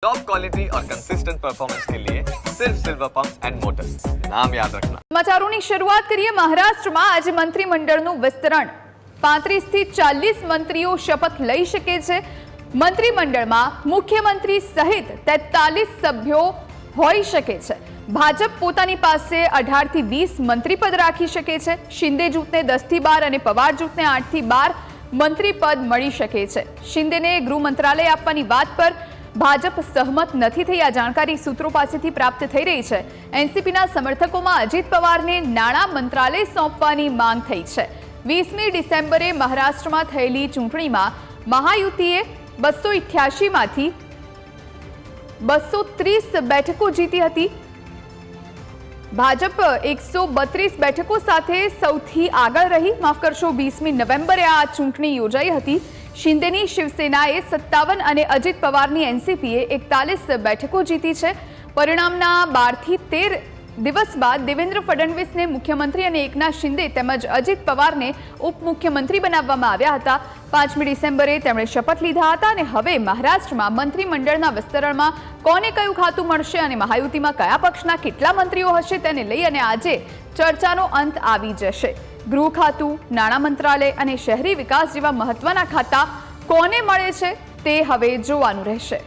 Top quality और consistent performance के लिए सिर्फ सिल्वर पंप्स एंड मोटर्स, नाम याद रखना। સમાચારોની શરૂઆત કરીએ। મહારાષ્ટ્રમાં આજે મંત્રીમંડળનું વિસ્તરણ 35 થી 40 મંત્રીઓ શપથ લઈ શકે છે। મંત્રીમંડળમાં મુખ્યમંત્રી સહિત 43 સભ્યો હોઈ શકે છે। ભાજપ પોતાની પાસે 18 થી 20 મંત્રી પદ રાખી શકે છે। શિંદે જૂથને 10 થી 12 અને પવાર જૂથને 8 થી 12 મંત્રી પદ મળી શકે છે। શિંદેને ગૃહ મંત્રાલય આપવાની વાત પર ભાજપ સહમત નથી થઈ। આ જાણકારી સૂત્રો પાસેથી પ્રાપ્ત થઈ રહી છે। એનસીપીના સમર્થકોમાં અજીત પવારને નાણાં મંત્રાલય સોંપવાની માંગ થઈ છે। 20મી ડિસેમ્બરે મહારાષ્ટ્રમાં થયેલી ચૂંટણીમાં મહાયુતિએ 288 માંથી 230 બેઠકો જીતી હતી। ભાજપ 132 બેઠકો સાથે સૌથી આગળ રહી। માફ કરશો, 20મી નવેમ્બરે આ ચૂંટણી યોજાઈ હતી। શિંદેની શિવસેનાએ 57 અને અજીત પવારની એનસીપીએ 41 બેઠકો જીતી છે। પરિણામના 12 થી 13 દિવસ બાદ દેવેન્દ્ર ફડણવીસને મુખ્યમંત્રી અને એકનાથ શિંદે તેમજ અજીત પવારને ઉપમુખ્યમંત્રી બનાવવામાં આવ્યા હતા। 5મી ડિસેમ્બરે તેમણે શપથ લીધા હતા અને હવે મહારાષ્ટ્રમાં મંત્રીમંડળના વિસ્તરણમાં કોને કયું ખાતું મળશે અને મહાયુતિમાં કયા પક્ષના કેટલા મંત્રીઓ હશે તેને લઈ અને આજે ચર્ચાનો અંત આવી જશે। ગૃહ ખાતું, નાણાં મંત્રાલય અને શહેરી વિકાસ જેવા મહત્વના ખાતા કોને મળે છે તે હવે જોવાનું રહેશે।